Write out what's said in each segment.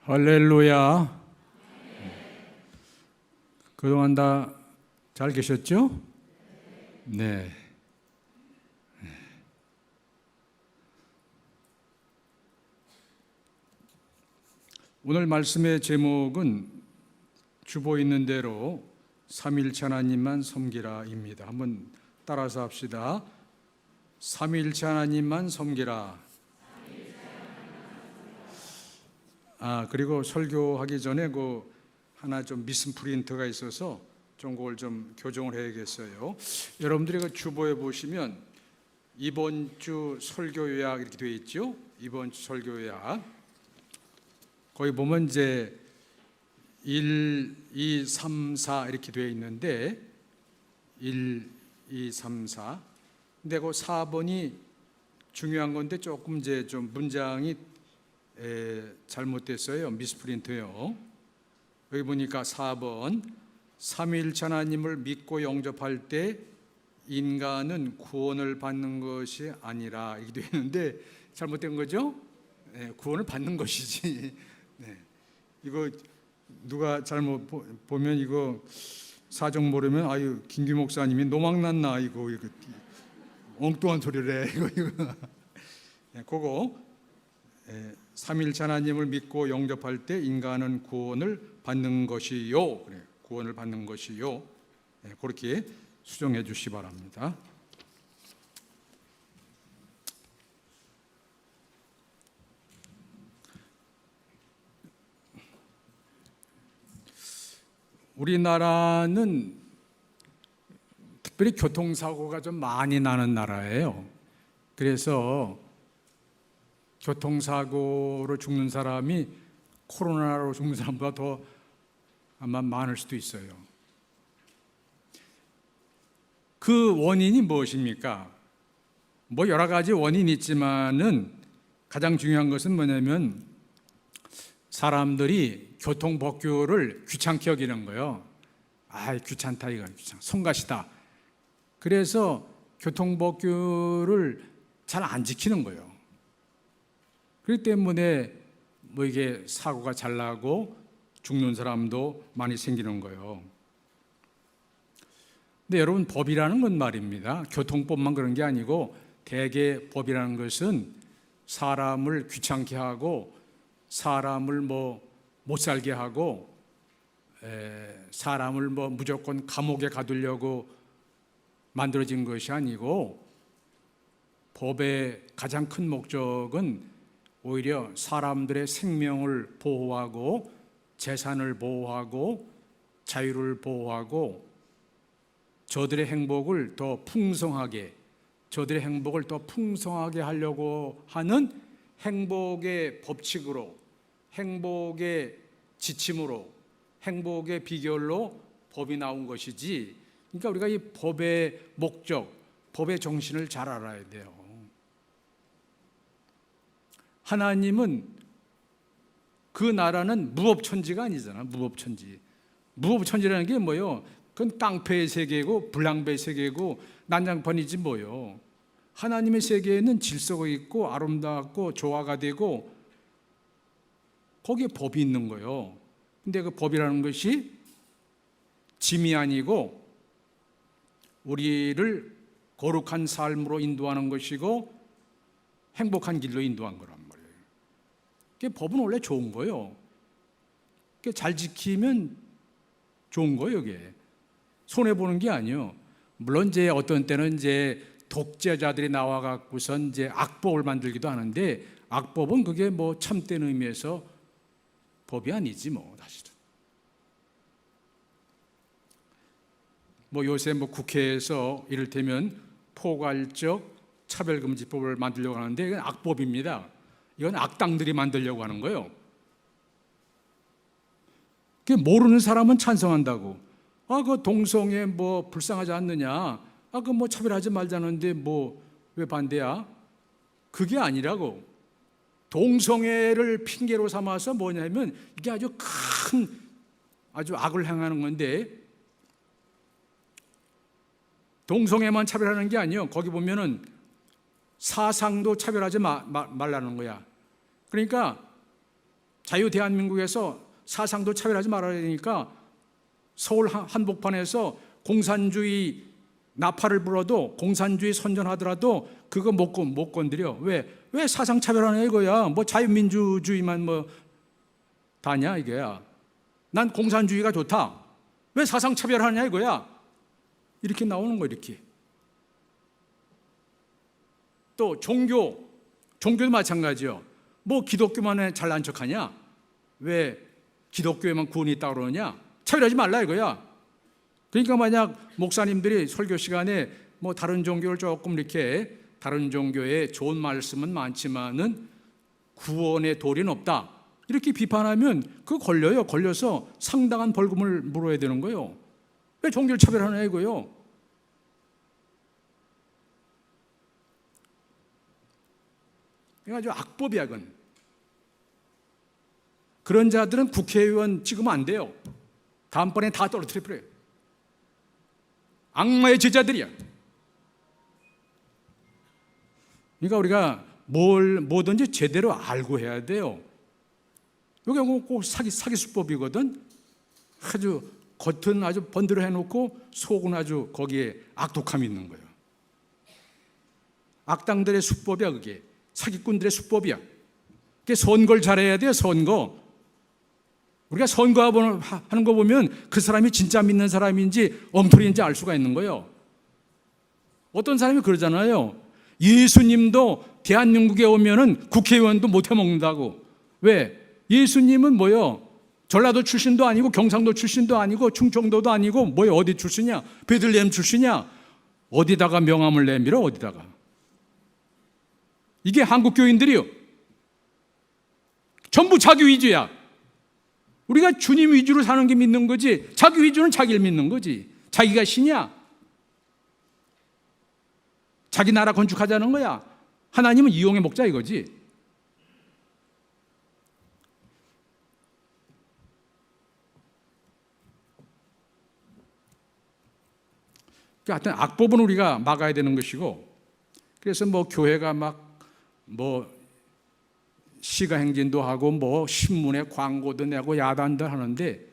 할렐루야. 그동안 다 잘 계셨죠? 네. 오늘 말씀의 제목은 주보 있는 대로 삼위일체 하나님만 섬기라입니다. 한번 따라서 합시다. 삼위일체 하나님만 섬기라. 그리고 설교하기 전에 하나 좀 미스 프린트가 있어서 좀 그걸 좀 교정을 해야겠어요. 여러분들이 그 주보에 보시면 이번 주 설교 요약 이렇게 되어 있죠. 이번 주 설교 요약. 거기 보면 이제 1, 2, 3, 4 이렇게 되어 있는데 1, 2, 3, 4. 근데 그 4번이 중요한 건데 조금 이제 좀 문장이 잘못됐어요. 미스프린트요. 여기 보니까 4번 삼위일체 하나님을 믿고 영접할 때 인간은 구원을 받는 것이 아니라 이게 되는데 잘못된 거죠? 네, 구원을 받는 것이지. 네. 이거 누가 잘못 보면 이거 사정 모르면 아유 김규 목사님이 노망났나 이거 엉뚱한 소리를 해 이거. 네, 그거 삼위일체 하나님을 믿고 영접할 때 인간은 구원을 받는 것이요. 그래, 구원을 받는 것이요. 그렇게 수정해 주시기 바랍니다. 우리나라는 특별히 교통사고가 좀 많이 나는 나라예요. 그래서 교통사고로 죽는 사람이 코로나로 죽는 사람보다 더 아마 많을 수도 있어요. 그 원인이 무엇입니까? 여러 가지 원인이 있지만은 가장 중요한 것은 뭐냐면 사람들이 교통법규를 귀찮게 여기는 거예요. 귀찮다 이거 성가시다. 그래서 교통법규를 잘 안 지키는 거예요. 그렇기 때문에 이게 사고가 잘 나고 죽는 사람도 많이 생기는 거예요. 근데 여러분 법이라는 건 말입니다. 교통법만 그런 게 아니고 대개 법이라는 것은 사람을 귀찮게 하고 사람을 못 살게 하고 사람을 무조건 감옥에 가두려고 만들어진 것이 아니고 법의 가장 큰 목적은 오히려 사람들의 생명을 보호하고 재산을 보호하고 자유를 보호하고 저들의 행복을 더 풍성하게 하려고 하는 행복의 법칙으로, 행복의 지침으로, 행복의 비결로 법이 나온 것이지. 그러니까 우리가 이 법의 목적, 법의 정신을 잘 알아야 돼요. 하나님은 그 나라는 무법천지가 아니잖아. 무법천지라는 게 뭐예요? 그건 깡패의 세계고 불량배의 세계고 난장판이지 뭐예요. 하나님의 세계에는 질서가 있고 아름답고 조화가 되고 거기에 법이 있는 거예요. 근데 그 법이라는 것이 짐이 아니고 우리를 거룩한 삶으로 인도하는 것이고 행복한 길로 인도한 거란 말이에요. 법은 원래 좋은 거예요. 잘 지키면 좋은 거예요. 이게 손해보는 게 아니에요. 물론 이제 어떤 때는 이제 독재자들이 나와갖고선 이제 악법을 만들기도 하는데 악법은 그게 참된 의미에서 법이 아니지 사실은. 요새 국회에서 이를테면 포괄적 차별금지법을 만들려고 하는데 이건 악법입니다. 이건 악당들이 만들려고 하는 거예요. 모르는 사람은 찬성한다고. 그 동성애 불쌍하지 않느냐. 그 차별하지 말자는데 왜 반대야? 그게 아니라고. 동성애를 핑계로 삼아서 뭐냐면 이게 아주 악을 행하는 건데 동성애만 차별하는 게 아니에요. 거기 보면은 사상도 차별하지 말라는 거야. 그러니까 자유 대한민국에서 사상도 차별하지 말아야 되니까 서울 한복판에서 공산주의 나팔을 불어도 공산주의 선전하더라도 그거 못 건드려. 왜 사상 차별하냐 이거야. 뭐 자유민주주의만 뭐 다냐 이거야. 난 공산주의가 좋다. 왜 사상 차별하냐 이거야. 이렇게 나오는 거 이렇게. 또 종교도 마찬가지요. 뭐 기독교만 잘난 척하냐? 왜 기독교에만 구원이 있다고 그러냐? 차별하지 말라 이거야. 그러니까 만약 목사님들이 설교 시간에 뭐 다른 종교를 조금 이렇게 다른 종교에 좋은 말씀은 많지만은 구원의 도리는 없다. 이렇게 비판하면 그거 걸려요. 걸려서 상당한 벌금을 물어야 되는 거예요. 왜 종교를 차별하냐 이거요. 이거 아주 악법이야 그건. 그런 자들은 국회의원 찍으면 안 돼요. 다음번에 다 떨어뜨려 버려요. 악마의 제자들이야. 그러니까 우리가 뭐든지 제대로 알고 해야 돼요. 이게 꼭 사기 수법이거든. 아주 겉은 아주 번들어 해놓고 속은 아주 거기에 악독함이 있는 거예요. 악당들의 수법이야 그게. 사기꾼들의 수법이야. 그게 선거를 잘해야 돼요. 선거. 우리가 선거하는 거 보면 그 사람이 진짜 믿는 사람인지 엉터리인지 알 수가 있는 거예요. 어떤 사람이 그러잖아요. 예수님도 대한민국에 오면은 국회의원도 못 해먹는다고. 왜? 예수님은 뭐요? 전라도 출신도 아니고 경상도 출신도 아니고 충청도도 아니고 뭐요? 어디 출신이야? 베들레헴 출신이야? 어디다가 명함을 내밀어? 어디다가? 이게 한국 교인들이요. 전부 자기 위주야. 우리가 주님 위주로 사는 게 믿는 거지. 자기 위주는 자기를 믿는 거지. 자기가 신이야. 자기 나라 건축하자는 거야. 하나님은 이용해 먹자 이거지. 하여튼 악법은 우리가 막아야 되는 것이고, 그래서 뭐 교회가 막 뭐 시가 행진도 하고 뭐 신문에 광고도 내고 야단도 하는데,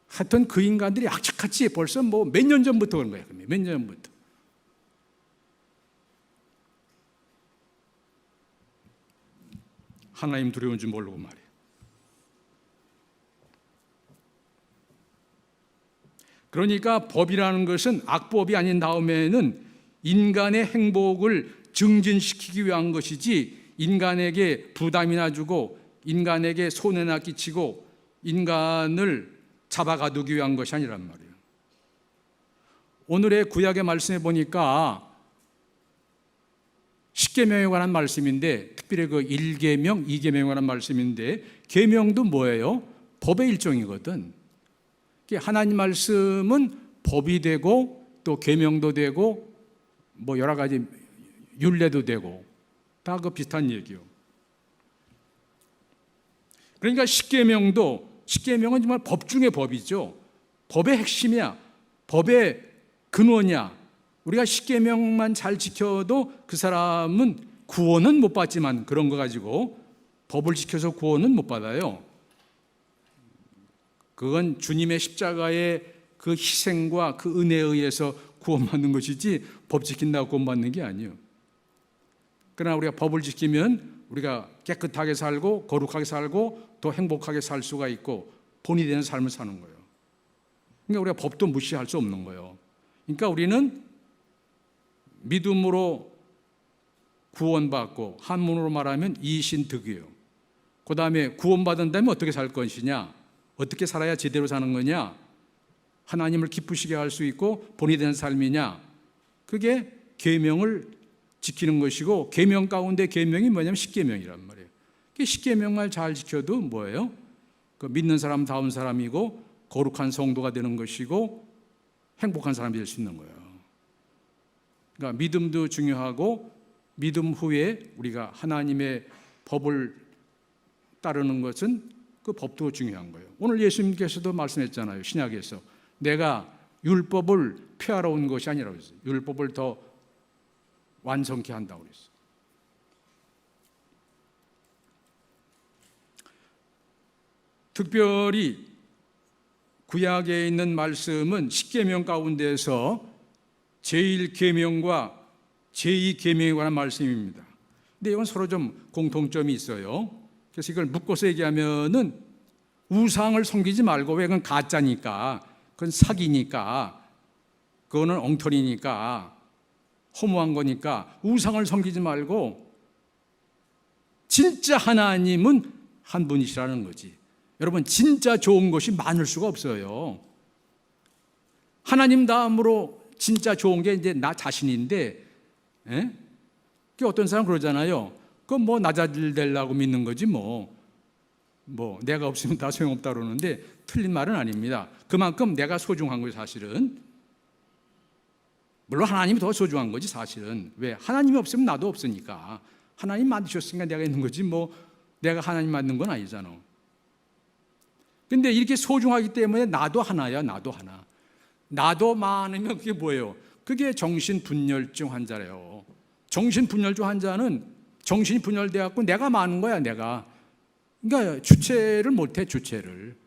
하여튼 그 인간들이 악착같이 벌써 뭐 몇 년 전부터 그런 거야. 몇 년 전부터. 하나님 두려운 줄 모르고 말이야. 그러니까 법이라는 것은 악법이 아닌 다음에는 인간의 행복을 증진시키기 위한 것이지 인간에게 부담이나 주고 인간에게 손해나 끼치고 인간을 잡아가두기 위한 것이 아니란 말이에요. 오늘의 구약의 말씀에 보니까 십계명에 관한 말씀인데, 특별히 그 1계명, 2계명에 관한 말씀인데, 계명도 뭐예요? 법의 일종이거든. 하나님 말씀은 법이 되고 또 계명도 되고 뭐 여러 가지 율례도 되고 다 그 비슷한 얘기요. 그러니까 십계명은 정말 법 중의 법이죠. 법의 핵심이야. 법의 근원이야. 우리가 십계명만 잘 지켜도 그 사람은 구원은 못 받지만 그런 거 가지고 법을 지켜서 구원은 못 받아요. 그건 주님의 십자가의 그 희생과 그 은혜에 의해서 구원받는 것이지 법 지킨다고 구원받는 게 아니에요. 그러나 우리가 법을 지키면 우리가 깨끗하게 살고 거룩하게 살고 또 행복하게 살 수가 있고 본이 되는 삶을 사는 거예요. 그러니까 우리가 법도 무시할 수 없는 거예요. 그러니까 우리는 믿음으로 구원받고 한문으로 말하면 이신득이에요. 그 다음에 구원받은 다음에 어떻게 살 것이냐, 어떻게 살아야 제대로 사는 거냐, 하나님을 기쁘시게 할 수 있고 본이 되는 삶이냐, 그게 계명을 지키는 것이고, 계명 가운데 계명이 뭐냐면 십계명이란 말이에요. 십계명을 잘 지켜도 뭐예요? 그 믿는 사람다운 사람이고 거룩한 성도가 되는 것이고 행복한 사람이 될 수 있는 거예요. 그러니까 믿음도 중요하고 믿음 후에 우리가 하나님의 법을 따르는 것은 그 법도 중요한 거예요. 오늘 예수님께서도 말씀했잖아요. 신약에서 내가 율법을 폐하러 온 것이 아니라고 했어요. 율법을 더 완성케 한다고 그랬어요. 특별히 구약에 있는 말씀은 십계명 가운데서 제1계명과 제2계명에 관한 말씀입니다. 근데 이건 서로 좀 공통점이 있어요. 그래서 이걸 묶어서 얘기하면은 우상을 섬기지 말고, 왜? 그건 가짜니까, 그건 사기니까, 그거는 엉터리니까, 허무한 거니까 우상을 섬기지 말고 진짜 하나님은 한 분이시라는 거지. 여러분, 진짜 좋은 것이 많을 수가 없어요. 하나님 다음으로 진짜 좋은 게 이제 나 자신인데, 어떤 사람 그러잖아요. 그건 뭐 나 잘 되려고 믿는 거지 뭐 내가 없으면 다 소용없다 그러는데 틀린 말은 아닙니다. 그만큼 내가 소중한 거예요, 사실은. 물론 하나님이 더 소중한 거지 사실은. 왜? 하나님이 없으면 나도 없으니까. 하나님 만드셨으니까 내가 있는 거지 뭐 내가 하나님 만든 건 아니잖아. 근데 이렇게 소중하기 때문에 나도 하나야. 나도 하나. 나도 많으면 그게 뭐예요? 그게 정신분열증 환자래요. 정신분열증 환자는 정신이 분열돼 갖고 내가 많은 거야. 내가. 그러니까 주체를 못해. 주체를.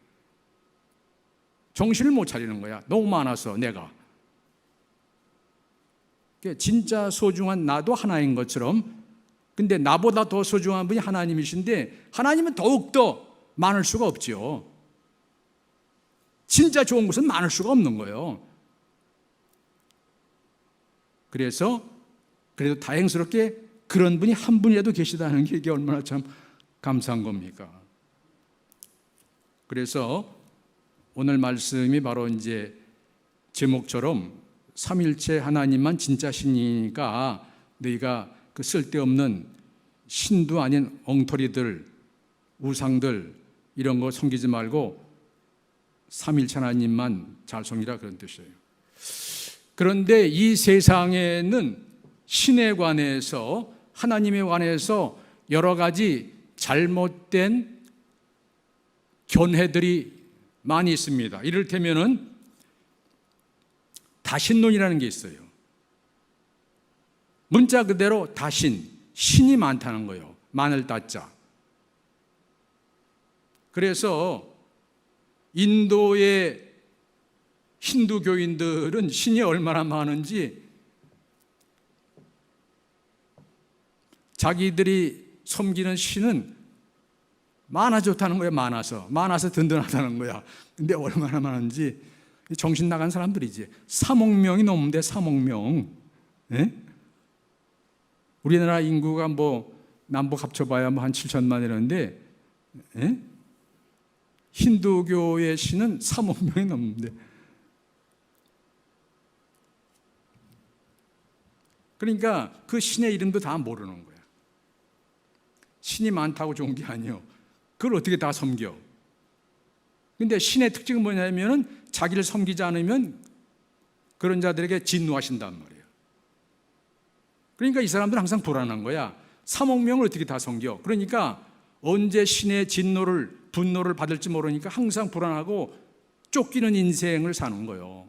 정신을 못 차리는 거야. 너무 많아서 내가. 진짜 소중한 나도 하나인 것처럼, 근데 나보다 더 소중한 분이 하나님이신데 하나님은 더욱더 많을 수가 없죠. 진짜 좋은 것은 많을 수가 없는 거예요. 그래서 그래도 다행스럽게 그런 분이 한 분이라도 계시다는 게 이게 얼마나 참 감사한 겁니까? 그래서 오늘 말씀이 바로 이제 제목처럼 삼일체 하나님만 진짜 신이니까 너희가 그 쓸데없는 신도 아닌 엉터리들, 우상들 이런 거 섬기지 말고 삼일체 하나님만 잘 섬기라, 그런 뜻이에요. 그런데 이 세상에는 신에 관해서, 하나님에 관해서 여러 가지 잘못된 견해들이 많이 있습니다. 이를테면은 다신론이라는 게 있어요. 문자 그대로 다신, 신이 많다는 거예요. 많을 따자. 그래서 인도의 힌두교인들은 신이 얼마나 많은지 자기들이 섬기는 신은 많아 좋다는 거예요. 많아서 든든하다는 거야. 근데 얼마나 많은지 정신 나간 사람들이지. 3억 명이 넘는데 3억 명. 예? 우리나라 인구가 뭐 남북 합쳐봐야 뭐 한 7천만 이러는데, 예? 힌두교의 신은 3억 명이 넘는데. 그러니까 그 신의 이름도 다 모르는 거야. 신이 많다고 좋은 게 아니에요. 그걸 어떻게 다 섬겨? 근데 신의 특징은 뭐냐면은 자기를 섬기지 않으면 그런 자들에게 진노하신단 말이에요. 그러니까 이 사람들은 항상 불안한 거야. 3억 명을 어떻게 다 섬겨? 그러니까 언제 신의 진노를, 분노를 받을지 모르니까 항상 불안하고 쫓기는 인생을 사는 거예요.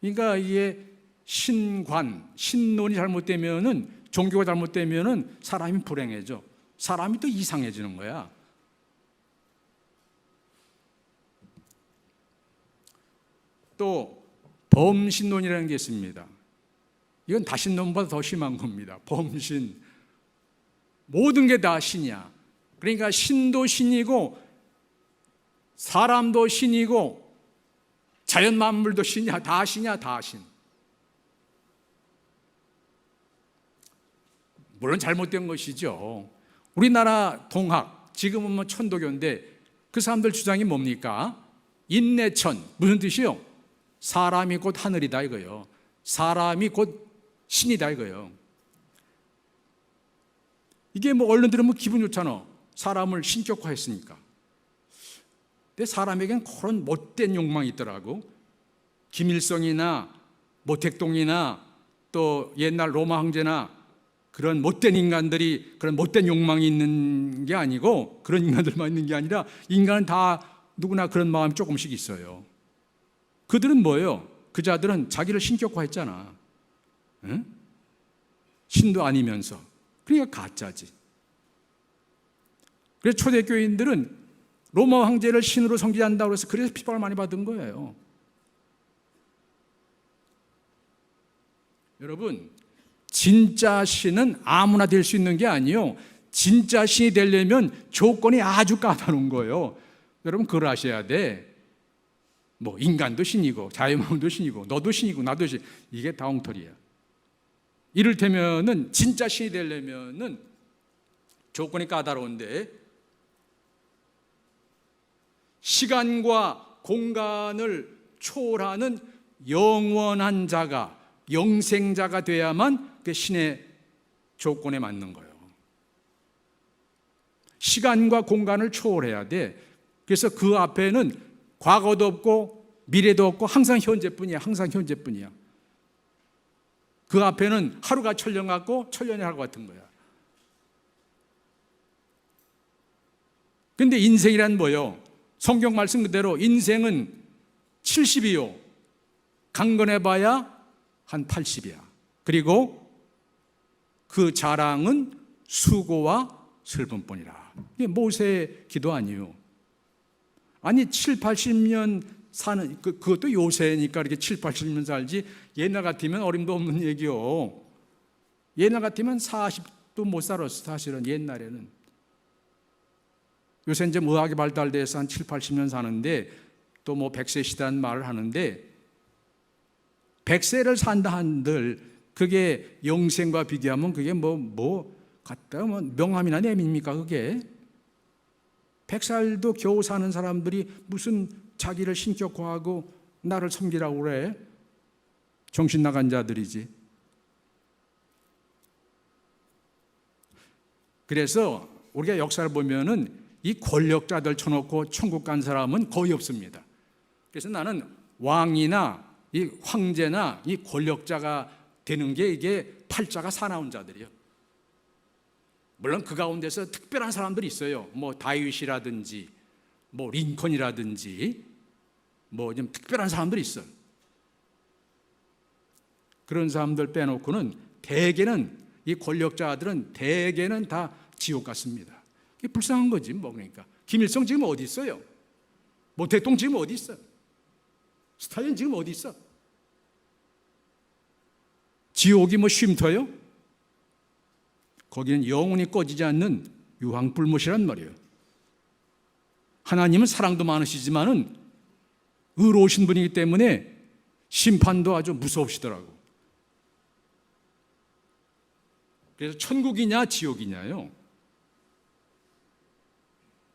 그러니까 이게 신관, 신론이 잘못되면은, 종교가 잘못되면은 사람이 불행해져. 사람이 또 이상해지는 거야. 또 범신론이라는 게 있습니다. 이건 다신론보다 더 심한 겁니다. 범신. 모든 게 다 신이야. 그러니까 신도 신이고 사람도 신이고 자연 만물도 신이야. 다 신이야. 다 신. 물론 잘못된 것이죠. 우리나라 동학, 지금은 뭐 천도교인데 그 사람들 주장이 뭡니까? 인내천. 무슨 뜻이요? 사람이 곧 하늘이다 이거요. 사람이 곧 신이다 이거요. 이게 뭐 얼른 들으면 기분 좋잖아. 사람을 신격화했으니까. 근데 사람에겐 그런 못된 욕망이 있더라고. 김일성이나 모택동이나 또 옛날 로마 황제나 그런 못된 인간들이 그런 못된 욕망이 있는 게 아니고, 그런 인간들만 있는 게 아니라 인간은 다 누구나 그런 마음이 조금씩 있어요. 그들은 뭐예요? 그 자들은 자기를 신격화했잖아. 응? 신도 아니면서. 그러니까 가짜지. 그래서 초대교인들은 로마 황제를 신으로 섬기한다고 해서 그래서 핍박을 많이 받은 거예요. 여러분, 진짜 신은 아무나 될 수 있는 게 아니요, 진짜 신이 되려면 조건이 아주 까다로운 거예요. 여러분, 그걸 아셔야 돼. 뭐 인간도 신이고 자유마음도 신이고 너도 신이고 나도 신, 이게 다 엉터리야. 이를테면은 진짜 신이 되려면은 조건이 까다로운데, 시간과 공간을 초월하는 영원한 자가, 영생자가 돼야만 그 신의 조건에 맞는 거예요. 시간과 공간을 초월해야 돼. 그래서 그 앞에는 과거도 없고 미래도 없고 항상 현재뿐이야. 항상 현재뿐이야. 그 앞에는 하루가 천년 같고 천년이 하루 같은 거야. 근데 인생이란 뭐요? 성경 말씀 그대로 인생은 70이요. 강건해봐야 한 80이야. 그리고 그 자랑은 수고와 슬픔뿐이라. 이게 모세의 기도 아니에요. 아니 7, 80년 사는, 그것도 요새니까 이렇게 7, 80년 살지, 옛날 같으면 어림도 없는 얘기요. 옛날 같으면 40도 못 살았어. 사실은 옛날에는. 요새 이제 의학이 발달돼서 한 7, 80년 사는데, 또 뭐 100세 시대라는 말을 하는데, 100세를 산다 한들 그게 영생과 비교하면 그게 갖다가 명함이나 내밉니까 그게? 100살도 겨우 사는 사람들이 무슨 자기를 신격화하고 나를 섬기라고 그래? 정신 나간 자들이지. 그래서 우리가 역사를 보면은 이 권력자들 쳐놓고 천국 간 사람은 거의 없습니다. 그래서 나는 왕이나 이 황제나 이 권력자가 되는 게 이게 팔자가 사나운 자들이요. 물론 그 가운데서 특별한 사람들이 있어요. 뭐 다윗이라든지 뭐 링컨이라든지 뭐 좀 특별한 사람들이 있어요. 그런 사람들 빼놓고는 대개는, 이 권력자들은 대개는 다 지옥 같습니다. 이게 불쌍한 거지 뭐. 그러니까 김일성 지금 어디 있어요? 뭐 대통령 지금 어디 있어? 스탈린 지금 어디 있어? 지옥이 뭐 쉼터요? 거기는 영원히 꺼지지 않는 유황불못이란 말이에요. 하나님은 사랑도 많으시지만은 의로우신 분이기 때문에 심판도 아주 무서우시더라고. 그래서 천국이냐 지옥이냐요.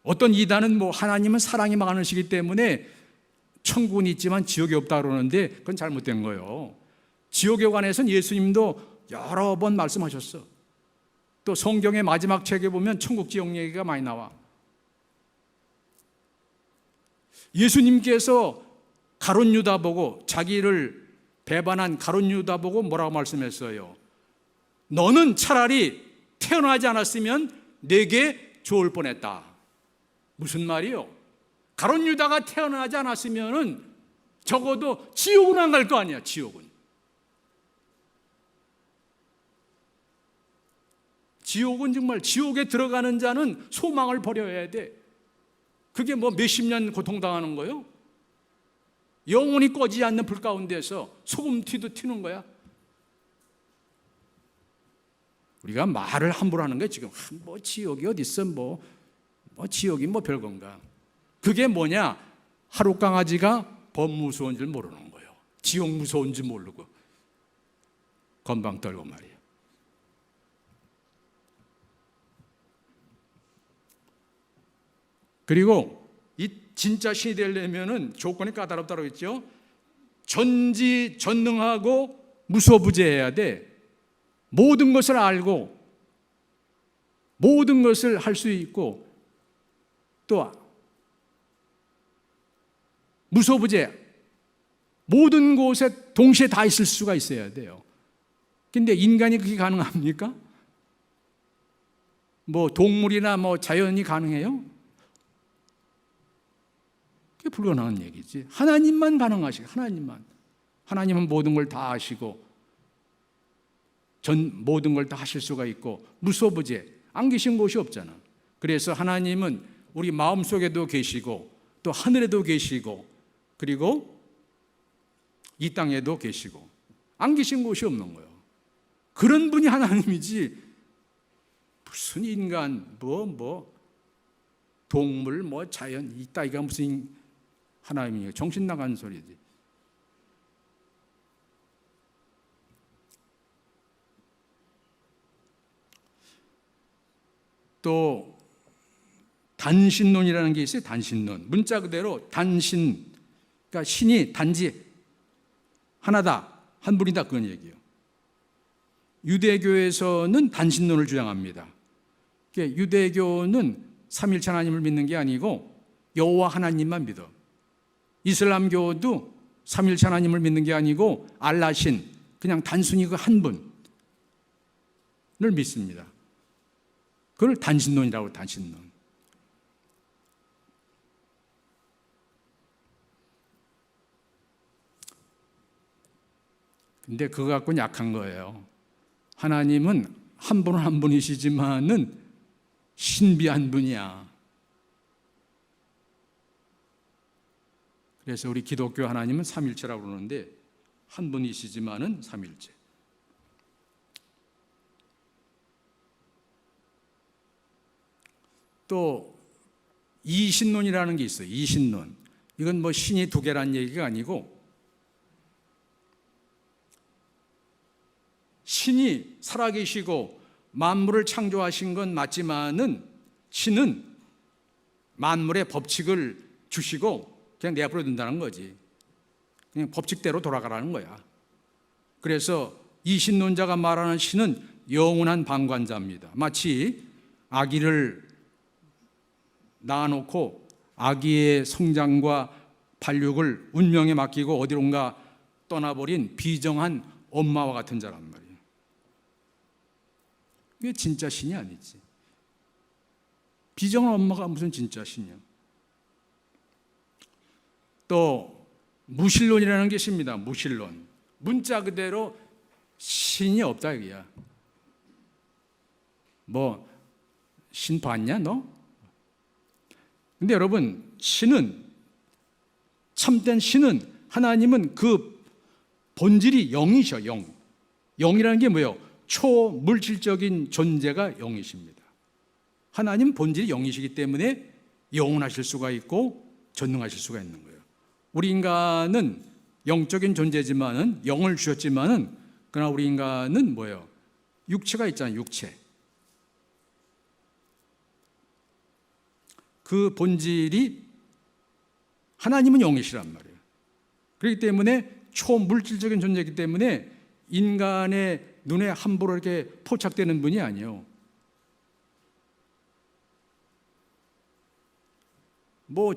어떤 이단은 뭐 하나님은 사랑이 많으시기 때문에 천국은 있지만 지옥이 없다 그러는데 그건 잘못된 거예요. 지옥에 관해서는 예수님도 여러 번 말씀하셨어. 또 성경의 마지막 책에 보면 천국 지옥 얘기가 많이 나와. 예수님께서 가룟 유다 보고, 자기를 배반한 가룟 유다 보고 뭐라고 말씀했어요? 너는 차라리 태어나지 않았으면 내게 좋을 뻔했다. 무슨 말이요? 가룟 유다가 태어나지 않았으면 적어도 지옥은 안 갈 거 아니야. 지옥은. 지옥은 정말, 지옥에 들어가는 자는 소망을 버려야 돼. 그게 뭐 몇십 년 고통당하는 거요? 영원히 꺼지지 않는 불 가운데서 소금튀도 튀는 거야. 우리가 말을 함부로 하는 거야 지금. 뭐 지옥이 어디 있어? 뭐 지옥이 뭐 별건가? 그게 뭐냐? 하루 강아지가 범 무서운 줄 모르는 거예요. 지옥 무서운 줄 모르고 건방 떨고 말이에요. 그리고 이 진짜 신이 되려면은 조건이 까다롭다고 했죠. 전지전능하고 무소부재해야 돼. 모든 것을 알고 모든 것을 할 수 있고, 또 무소부재, 모든 곳에 동시에 다 있을 수가 있어야 돼요. 근데 인간이 그게 가능합니까? 뭐 동물이나 뭐 자연이 가능해요? 그게 불가능한 얘기지. 하나님만 가능하시고, 하나님은 모든 걸 다 아시고 모든 걸 다 하실 수가 있고 무소부재, 안 계신 곳이 없잖아. 그래서 하나님은 우리 마음속에도 계시고 또 하늘에도 계시고 그리고 이 땅에도 계시고 안 계신 곳이 없는 거예요. 그런 분이 하나님이지 무슨 인간 동물 자연 이따위가 무슨 하나님이에요. 정신 나간 소리지. 또 단신론이라는 게 있어요. 단신론. 문자 그대로 단신, 그러니까 신이 단지 하나다, 한 분이다 그런 얘기예요. 유대교에서는 단신론을 주장합니다. 유대교는 삼일체 하나님을 믿는 게 아니고 여호와 하나님만 믿어. 이슬람교도 삼일체 하나님을 믿는 게 아니고 알라신, 그냥 단순히 그 한 분을 믿습니다. 그걸 단신론이라고, 단신론. 근데 그거 갖고는 약한 거예요. 하나님은 한 분은 한 분이시지만은 신비한 분이야. 그래서 우리 기독교 하나님은 삼일체라고 그러는데 한 분이시지만은 삼일체. 또 이신론이라는 게 있어요. 이신론. 이건 신이 두 개란 얘기가 아니고 신이 살아계시고 만물을 창조하신 건 맞지만은 신은 만물의 법칙을 주시고 그냥 내버려 둔다는 거지. 그냥 법칙대로 돌아가라는 거야. 그래서 이신론자가 말하는 신은 영원한 방관자입니다. 마치 아기를 낳아놓고 아기의 성장과 발육을 운명에 맡기고 어디론가 떠나버린 비정한 엄마와 같은 자란 말이에요. 이게 진짜 신이 아니지. 비정한 엄마가 무슨 진짜 신이야. 또 무신론이라는 게 있습니다. 무신론. 문자 그대로 신이 없다 이거야. 신 봤냐 너? 근데 여러분, 신은, 참된 신은, 하나님은 그 본질이 영이셔. 영이라는 게 뭐예요? 초물질적인 존재가 영이십니다. 하나님 본질이 영이시기 때문에 영원하실 수가 있고 전능하실 수가 있는 거예요. 우리 인간은 영적인 존재지만은, 영을 주셨지만은, 그러나 우리 인간은 뭐예요? 육체가 있잖아요. 육체. 그 본질이, 하나님은 영이시란 말이에요. 그렇기 때문에 초물질적인 존재이기 때문에 인간의 눈에 함부로 이렇게 포착되는 분이 아니에요.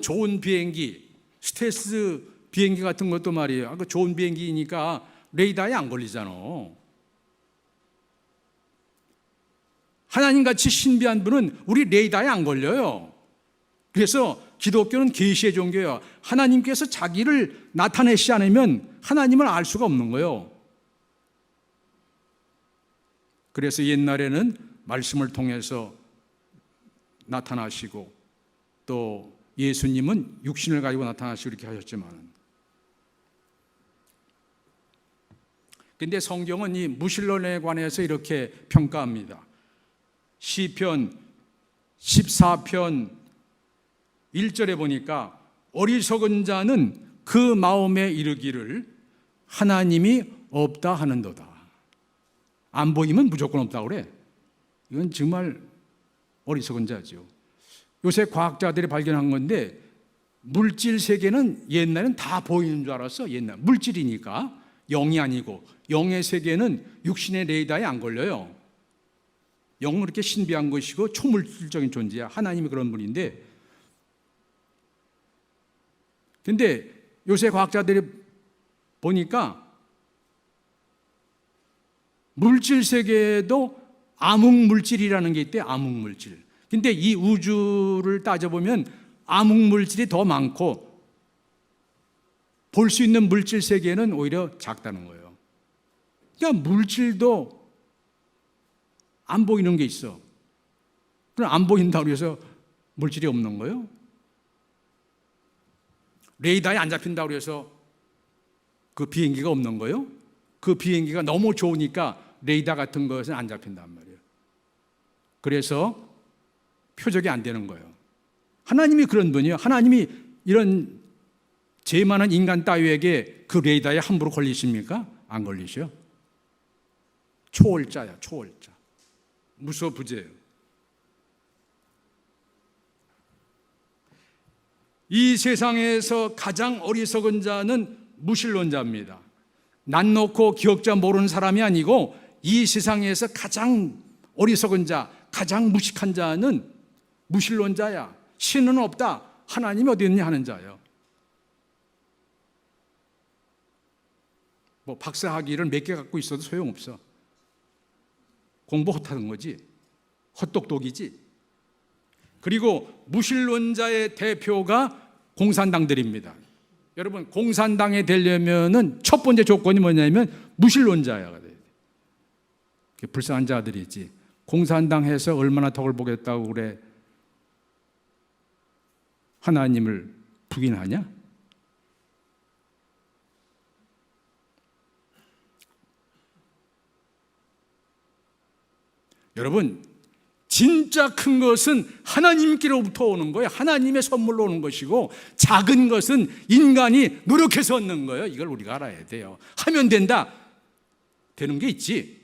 좋은 비행기, 스텔스 비행기 같은 것도 말이에요. 그 좋은 비행기니까 레이더에 안 걸리잖아. 하나님같이 신비한 분은 우리 레이더에 안 걸려요. 그래서 기독교는 계시의 종교예요. 하나님께서 자기를 나타내시지 않으면 하나님을 알 수가 없는 거예요. 그래서 옛날에는 말씀을 통해서 나타나시고 또 예수님은 육신을 가지고 나타나시고 이렇게 하셨지만, 근데 성경은 이 무신론에 관해서 이렇게 평가합니다. 시편 14편 1절에 보니까 어리석은 자는 그 마음에 이르기를 하나님이 없다 하는도다. 안 보이면 무조건 없다고 그래. 이건 정말 어리석은 자죠. 요새 과학자들이 발견한 건데 물질 세계는 옛날엔 다 보이는 줄 알았어. 옛날 물질이니까 영이 아니고, 영의 세계는 육신의 레이더에 안 걸려요. 영은 그렇게 신비한 것이고 초물질적인 존재야. 하나님이 그런 분인데, 근데 요새 과학자들이 보니까 물질 세계에도 암흑물질이라는 게 있대. 암흑물질. 근데 이 우주를 따져보면 암흑물질이 더 많고 볼 수 있는 물질 세계는 오히려 작다는 거예요. 그러니까 물질도 안 보이는 게 있어. 그럼 안 보인다고 해서 물질이 없는 거예요. 레이더에 안 잡힌다고 해서 그 비행기가 없는 거예요. 그 비행기가 너무 좋으니까 레이더 같은 것은 안 잡힌단 말이에요. 그래서 표적이 안 되는 거예요. 하나님이 그런 분이에요. 하나님이 이런 죄 많은 인간 따위에게 그 레이더에 함부로 걸리십니까? 안 걸리셔. 초월자야, 초월자. 무소부재예요. 이 세상에서 가장 어리석은 자는 무신론자입니다. 난 놓고 기억자 모르는 사람이 아니고 이 세상에서 가장 어리석은 자, 가장 무식한 자는 무신론자야. 신은 없다. 하나님이 어디 있느냐 하는 자예요. 뭐 박사학위를 몇 개 갖고 있어도 소용없어. 공부 헛하는 거지. 헛똑똑이지. 그리고 무신론자의 대표가 공산당들입니다. 여러분, 공산당에 되려면은 첫 번째 조건이 뭐냐면 무신론자야. 불쌍한 자들이지. 공산당 해서 얼마나 덕을 보겠다고 그래. 하나님을 부인하냐? 여러분, 진짜 큰 것은 하나님께로부터 오는 거예요. 하나님의 선물로 오는 것이고, 작은 것은 인간이 노력해서 얻는 거예요. 이걸 우리가 알아야 돼요. 하면 된다. 되는 게 있지.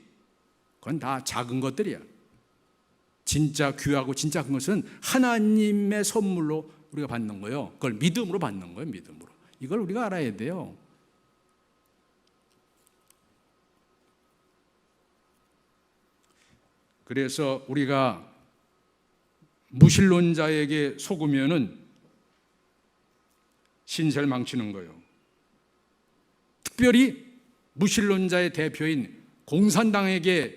그건 다 작은 것들이야. 진짜 귀하고 진짜 큰 것은 하나님의 선물로 우리가 받는 거예요. 그걸 믿음으로 받는 거예요. 믿음으로. 이걸 우리가 알아야 돼요. 그래서 우리가 무신론자에게 속으면은 신세를 망치는 거예요. 특별히 무신론자의 대표인 공산당에게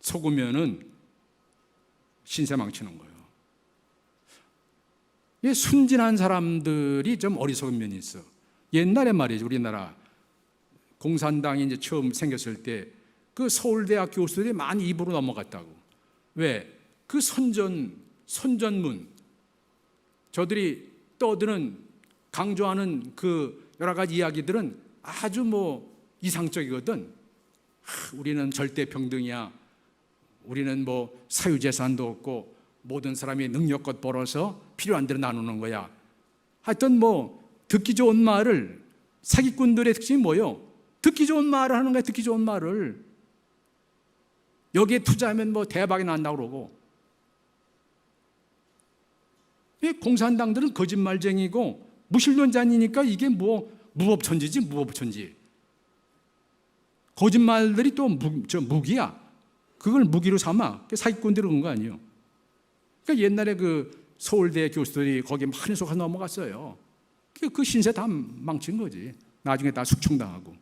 속으면은 신세 망치는 거예요. 이 순진한 사람들이 좀 어리석은 면이 있어. 옛날에 말이죠. 우리나라 공산당이 이제 처음 생겼을 때 그 서울대학 교수들이 많이 입으로 넘어갔다고. 왜? 그 선전문, 저들이 떠드는, 강조하는 그 여러 가지 이야기들은 아주 뭐 이상적이거든. 우리는 절대 평등이야. 우리는 뭐 사유재산도 없고 모든 사람이 능력껏 벌어서 필요한 대로 나누는 거야. 하여튼 뭐 듣기 좋은 말을, 사기꾼들의 특징이 뭐예요? 듣기 좋은 말을 하는 거야. 듣기 좋은 말을. 여기에 투자하면 뭐 대박이 난다고 그러고. 공산당들은 거짓말쟁이고 무신론자니까 이게 뭐 무법천지지, 무법천지. 거짓말들이 또 무기야. 그걸 무기로 삼아. 사기꾼들이 그런 거 아니에요. 그러니까 옛날에 그 서울대 교수들이 거기 많이 속아 넘어갔어요. 그 신세 다 망친 거지. 나중에 다 숙청당하고.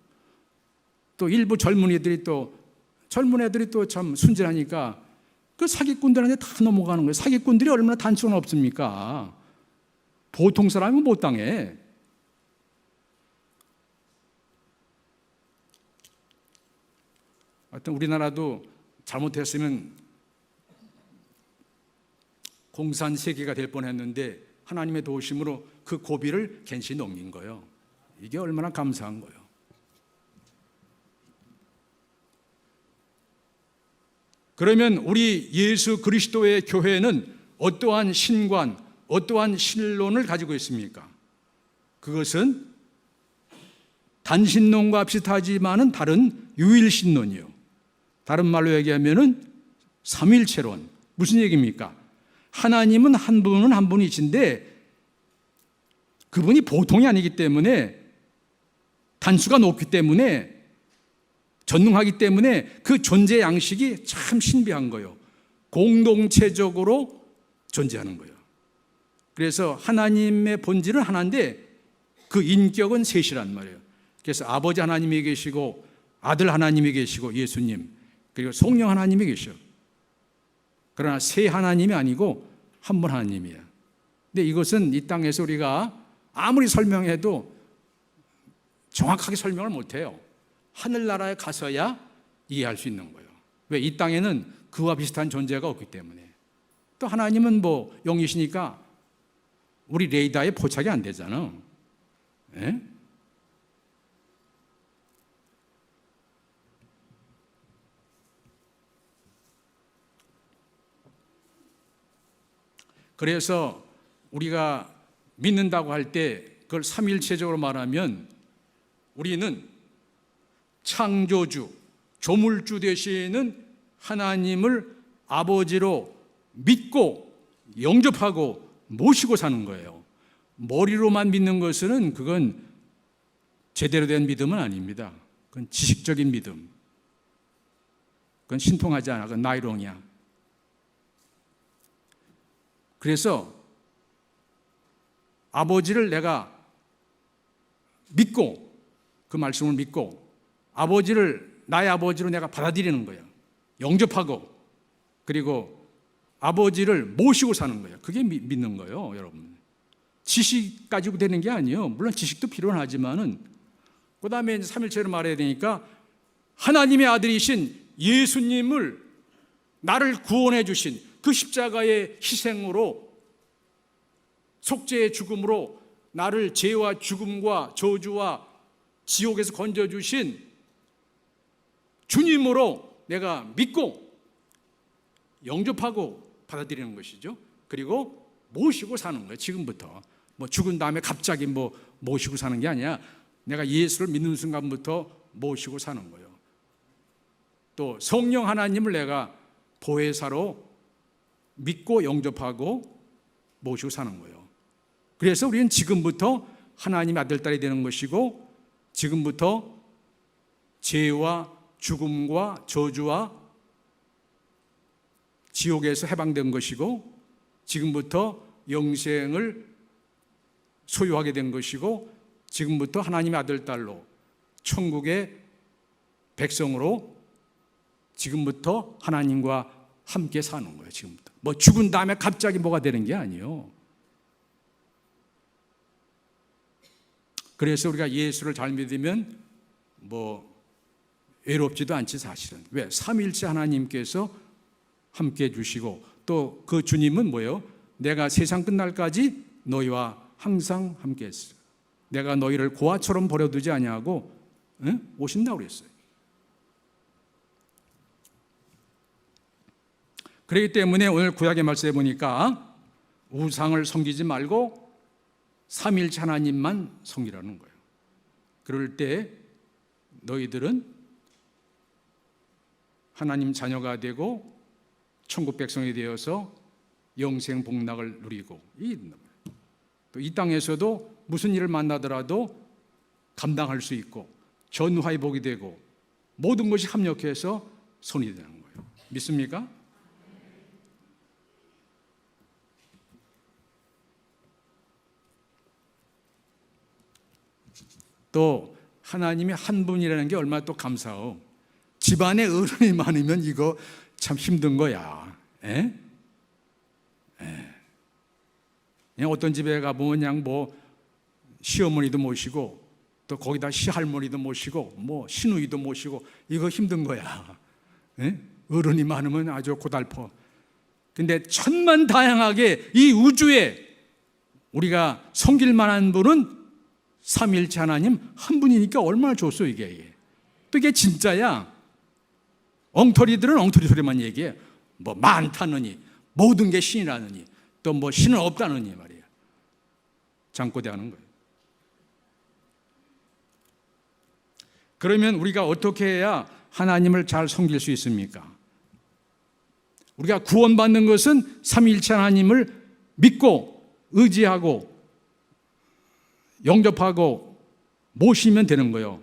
또 일부 젊은 애들이 또 참 순진하니까 그 사기꾼들한테 다 넘어가는 거예요. 사기꾼들이 얼마나 단수가 없습니까? 보통 사람은 못 당해. 하여튼 우리나라도 잘못했으면 공산 세계가 될 뻔했는데 하나님의 도우심으로 그 고비를 괜시 넘긴 거예요. 이게 얼마나 감사한 거예요. 그러면 우리 예수 그리스도의 교회는 어떠한 신관, 어떠한 신론을 가지고 있습니까? 그것은 단신론과 비슷하지만은 다른 유일신론이요. 다른 말로 얘기하면은 삼일체론. 무슨 얘기입니까? 하나님은 한 분이신데 그분이 보통이 아니기 때문에, 단수가 높기 때문에, 전능하기 때문에 그 존재 양식이 참 신비한 거예요. 공동체적으로 존재하는 거예요. 그래서 하나님의 본질은 하나인데 그 인격은 셋이란 말이에요. 그래서 아버지 하나님이 계시고 아들 하나님이 계시고 예수님, 그리고 성령 하나님이 계셔. 그러나 세 하나님이 아니고 한 분 하나님이야. 근데 이것은 이 땅에서 우리가 아무리 설명해도 정확하게 설명을 못해요. 하늘나라에 가서야 이해할 수 있는 거예요. 왜? 이 땅에는 그와 비슷한 존재가 없기 때문에. 또 하나님은 뭐 영이시니까 우리 레이더에 포착이 안 되잖아. 예? 그래서 우리가 믿는다고 할 때 그걸 삼일체적으로 말하면 우리는 창조주, 조물주 되시는 하나님을 아버지로 믿고 영접하고 모시고 사는 거예요. 머리로만 믿는 것은 그건 제대로 된 믿음은 아닙니다. 그건 지식적인 믿음. 그건 신통하지 않아. 그건 나이롱이야. 그래서 아버지를 내가 믿고 그 말씀을 믿고 아버지를 나의 아버지로 내가 받아들이는 거예요. 영접하고 그리고 아버지를 모시고 사는 거예요. 그게 믿는 거예요, 여러분. 지식 가지고 되는 게 아니에요. 물론 지식도 필요하지만은 그 다음에 삼일체로 말해야 되니까 하나님의 아들이신 예수님을 나를 구원해 주신 그 십자가의 희생으로 속죄의 죽음으로 나를 죄와 죽음과 저주와 지옥에서 건져주신 주님으로 내가 믿고 영접하고 받아들이는 것이죠. 그리고 모시고 사는 거예요. 지금부터 뭐 죽은 다음에 갑자기 뭐 모시고 사는 게 아니야. 내가 예수를 믿는 순간부터 모시고 사는 거예요. 또 성령 하나님을 내가 보혜사로 믿고 영접하고 모시고 사는 거예요. 그래서 우리는 지금부터 하나님의 아들, 딸이 되는 것이고 지금부터 죄와 죽음과 저주와 지옥에서 해방된 것이고 지금부터 영생을 소유하게 된 것이고 지금부터 하나님의 아들, 딸로 천국의 백성으로 지금부터 하나님과 함께 사는 거예요. 지금부터 뭐 죽은 다음에 갑자기 뭐가 되는 게 아니에요. 그래서 우리가 예수를 잘 믿으면 뭐 외롭지도 않지 사실은. 왜? 삼일째 하나님께서 함께 해주시고 또 그 주님은 뭐예요? 내가 세상 끝날까지 너희와 항상 함께 했어. 내가 너희를 고아처럼 버려두지 아니하고 오신다고 그랬어요. 그렇기 때문에 오늘 구약의 말씀에 보니까 우상을 섬기지 말고 삼일체 하나님만 섬기라는 거예요. 그럴 때 너희들은 하나님 자녀가 되고 천국 백성이 되어서 영생 복락을 누리고 또 이 땅에서도 무슨 일을 만나더라도 감당할 수 있고 전화의 복이 되고 모든 것이 합력해서 손이 되는 거예요. 믿습니까? 또 하나님이 한 분이라는 게 얼마나 또 감사해요. 집안에 어른이 많으면 이거 참 힘든 거야. 에? 그냥 어떤 집에 가보면 그냥 뭐 시어머니도 모시고 또 거기다 시할머니도 모시고 뭐 시누이도 모시고 이거 힘든 거야. 에? 어른이 많으면 아주 고달퍼. 근데 천만다양하게 이 우주에 우리가 섬길 만한 분은 삼일체 하나님 한 분이니까 얼마나 좋소 이게. 또 이게 진짜야. 엉터리들은 엉터리 소리만 얘기해. 뭐 많다느니 모든 게 신이라느니 또 뭐 신은 없다느니 말이야. 잠꼬대하는 거예요. 그러면 우리가 어떻게 해야 하나님을 잘 섬길 수 있습니까? 우리가 구원받는 것은 삼위일체 하나님을 믿고 의지하고 영접하고 모시면 되는 거예요.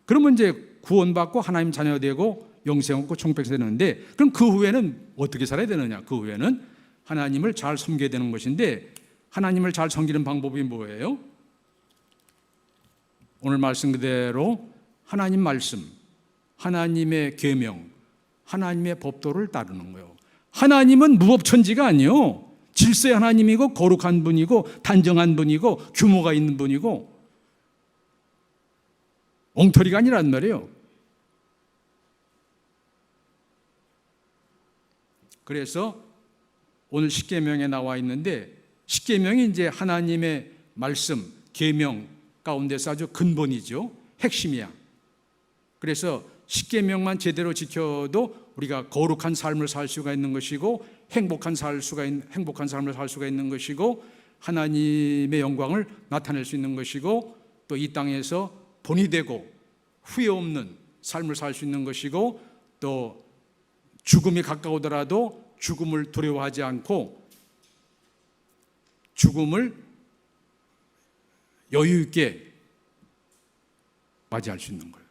그러면 이제 구원받고 하나님 자녀가 되고 영생 얻고 총백세 되는데 그럼 그 후에는 어떻게 살아야 되느냐? 그 후에는 하나님을 잘 섬겨야 되는 것인데 하나님을 잘 섬기는 방법이 뭐예요? 오늘 말씀 그대로 하나님 말씀, 하나님의 계명, 하나님의 법도를 따르는 거예요. 하나님은 무법천지가 아니에요. 질서의 하나님이고 거룩한 분이고 단정한 분이고 규모가 있는 분이고 엉터리가 아니란 말이에요. 그래서 오늘 십계명에 나와 있는데 십계명이 이제 하나님의 말씀, 계명 가운데서 아주 근본이죠. 핵심이야. 그래서 십계명만 제대로 지켜도 우리가 거룩한 삶을 살 수가 있는 것이고 행복한 삶을 살 수가 있는 것이고 하나님의 영광을 나타낼 수 있는 것이고 또 이 땅에서 본이 되고 후회 없는 삶을 살 수 있는 것이고 또 죽음이 가까우더라도 죽음을 두려워하지 않고 죽음을 여유 있게 맞이할 수 있는 거예요.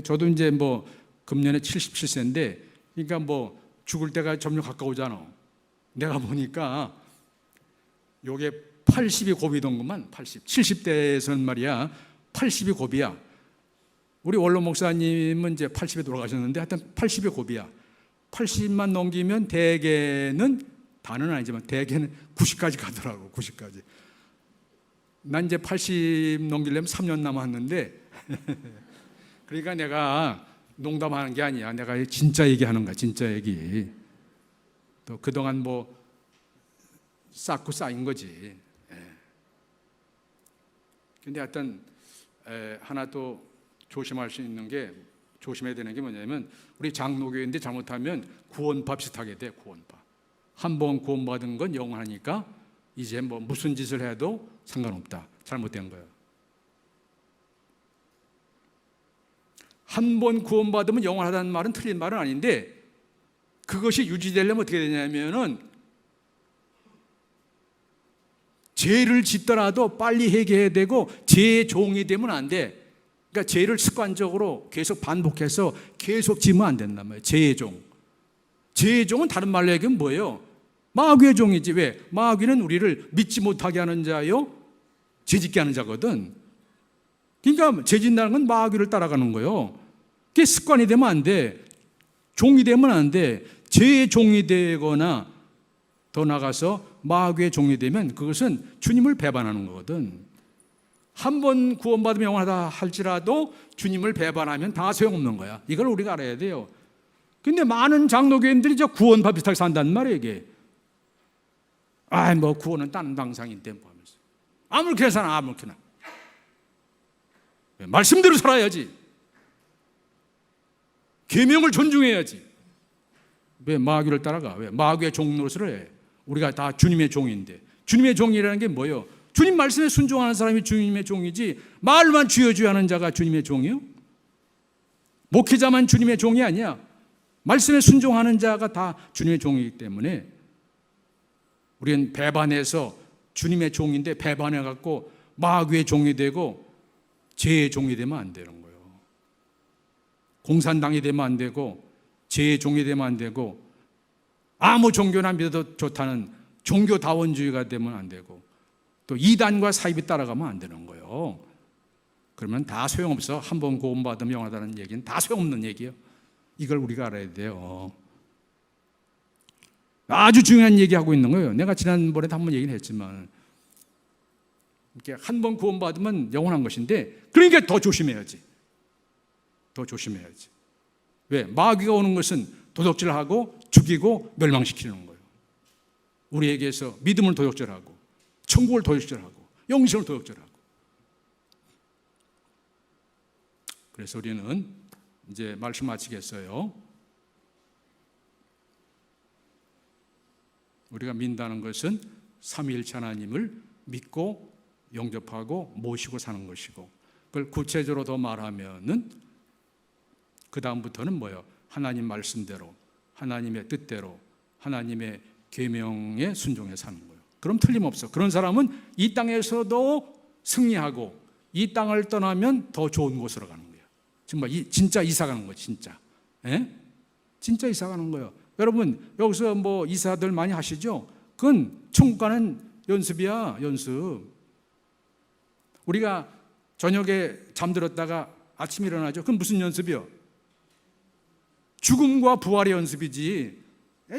저도 이제 뭐 금년에 77세인데 그러니까 뭐 죽을 때가 점점 가까우잖아. 내가 보니까 요게 80이 고비던구만. 80. 70대에서는 말이야 80이 고비야. 우리 원로 목사님은 이제 80에 돌아가셨는데 하여튼 80이 고비야. 80만 넘기면 대개는, 다는 아니지만 대개는 90까지 가더라고. 90까지. 난 이제 80 넘기려면 3년 남았는데 그러니까 내가 농담하는 게 아니야. 내가 진짜 얘기하는 거야. 진짜 얘기. 또 그동안 뭐 쌓고 쌓인 거지. 근데 하여튼 하나 또 조심할 수 있는 게, 조심해야 되는 게 뭐냐면 우리 장로교인데 잘못하면 구원파 비슷하게 돼. 구원파. 한 번 구원받은 건 영원하니까 이제 뭐 무슨 짓을 해도 상관없다. 잘못된 거예요. 한 번 구원받으면 영원하다는 말은 틀린 말은 아닌데 그것이 유지되려면 어떻게 되냐면은 죄를 짓더라도 빨리 회개해야 되고 죄의 종이 되면 안 돼. 그러니까 죄를 습관적으로 계속 반복해서 계속 지면 안 된단 말이에요. 죄의 종. 죄의 종은 다른 말로 얘기하면 뭐예요? 마귀의 종이지. 왜? 마귀는 우리를 믿지 못하게 하는 자요, 죄짓게 하는 자거든. 그러니까 죄짓는다는 건 마귀를 따라가는 거예요. 그게 습관이 되면 안 돼. 종이 되면 안 돼. 죄의 종이 되거나 더 나가서 마귀의 종이 되면 그것은 주님을 배반하는 거거든. 한 번 구원받으면 영원하다 할지라도 주님을 배반하면 다 소용없는 거야. 이걸 우리가 알아야 돼요. 근데 많은 장로교인들이 저 구원파 비슷하게 산단 말이에요, 이게. 뭐 구원은 다른 당상인데 뭐 하면서. 아무렇게나 살아, 아무렇게나. 말씀대로 살아야지. 계명을 존중해야지. 왜 마귀를 따라가? 왜 마귀의 종 노릇을 해? 우리가 다 주님의 종인데. 주님의 종이라는 게 뭐예요? 주님 말씀에 순종하는 사람이 주님의 종이지 말만 주여 주여 하는 자가 주님의 종이요? 목회자만 주님의 종이 아니야. 말씀에 순종하는 자가 다 주님의 종이기 때문에 우리는 배반해서 주님의 종인데 배반해갖고 마귀의 종이 되고 죄의 종이 되면 안 되는 거예요. 공산당이 되면 안 되고 죄의 종이 되면 안 되고 아무 종교나 믿어도 좋다는 종교다원주의가 되면 안 되고 또 이단과 사입이 따라가면 안 되는 거예요. 그러면 다 소용없어. 한 번 구원받으면 영원하다는 얘기는 다 소용없는 얘기예요. 이걸 우리가 알아야 돼요. 아주 중요한 얘기하고 있는 거예요. 내가 지난번에도 한번 얘기는 했지만 이렇게 한 번 구원받으면 영원한 것인데 그러니까 더 조심해야지. 더 조심해야지. 왜? 마귀가 오는 것은 도적질하고 죽이고 멸망시키는 거예요. 우리에게서 믿음을 도적질하고 천국을 도적질하고 영생을 도적질하고. 그래서 우리는 이제 말씀 마치겠어요. 우리가 믿는다는 것은 삼위일체 하나님을 믿고 영접하고 모시고 사는 것이고, 그걸 구체적으로 더 말하면은 그 다음부터는 뭐예요? 하나님 말씀대로, 하나님의 뜻대로, 하나님의 계명에 순종해 사는 거예요. 그럼 틀림없어. 그런 사람은 이 땅에서도 승리하고 이 땅을 떠나면 더 좋은 곳으로 가는 거예요. 정말 진짜 이사 가는 거예요. 진짜. 진짜 이사 가는 거예요. 여러분 여기서 뭐 이사들 많이 하시죠? 그건 천국 가는 연습이야. 연습. 우리가 저녁에 잠들었다가 아침 일어나죠. 그건 무슨 연습이요? 죽음과 부활의 연습이지.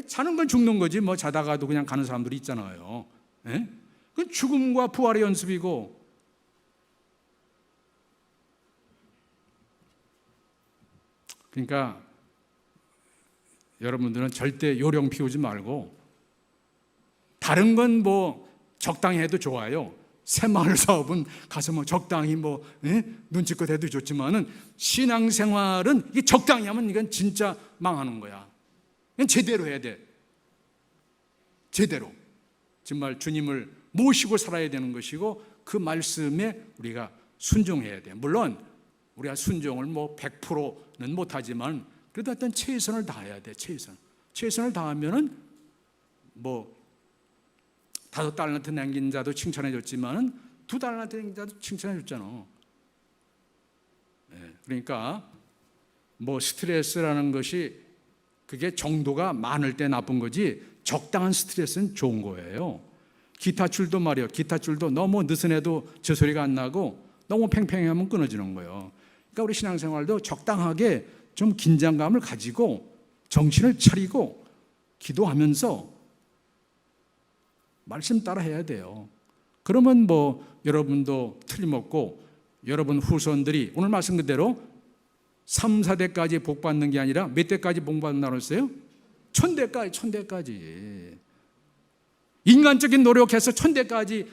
자는 건 죽는 거지. 뭐 자다가도 그냥 가는 사람들이 있잖아요. 그건 죽음과 부활의 연습이고, 그러니까 여러분들은 절대 요령 피우지 말고, 다른 건 뭐 적당히 해도 좋아요. 새마을 사업은 가서 뭐 적당히 뭐 눈치껏 해도 좋지만은 신앙생활은 이게 적당히 하면 이건 진짜 망하는 거야. 이건 제대로 해야 돼. 제대로. 정말 주님을 모시고 살아야 되는 것이고, 그 말씀에 우리가 순종해야 돼. 물론 우리가 순종을 뭐 100%는 못하지만 그래도 어떤 최선을 다해야 돼. 최선을 다하면은 뭐 5달란트 남긴 자도 칭찬해 줬지만은 2달란트 남긴 자도 칭찬해 줬잖아. 그러니까 뭐 스트레스라는 것이 그게 정도가 많을 때 나쁜 거지, 적당한 스트레스는 좋은 거예요. 기타 줄도 말이요. 기타 줄도 너무 느슨해도 저 소리가 안 나고 너무 팽팽하면 끊어지는 거예요. 그러니까 우리 신앙생활도 적당하게 좀 긴장감을 가지고 정신을 차리고 기도하면서 말씀 따라 해야 돼요. 그러면 뭐 여러분도 틀림없고 여러분 후손들이 오늘 말씀 그대로 3, 4대까지 복 받는 게 아니라 몇 대까지 복 받는다고 했어요? 1000대까지. 인간적인 노력해서 1000대까지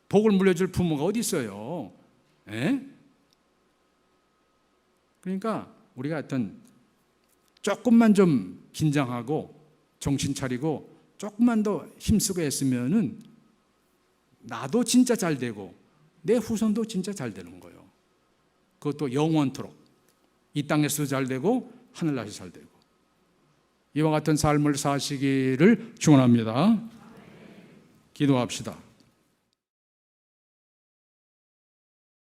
복을 물려줄 부모가 어디 있어요? 그러니까 우리가 하여튼 조금만 좀 긴장하고 정신 차리고 조금만 더 힘쓰고 했으면은 나도 진짜 잘 되고 내 후손도 진짜 잘 되는 거예요. 그것도 영원토록 이 땅에서도 잘 되고 하늘나라에서 잘 되고, 이와 같은 삶을 사시기를 축원합니다. 기도합시다.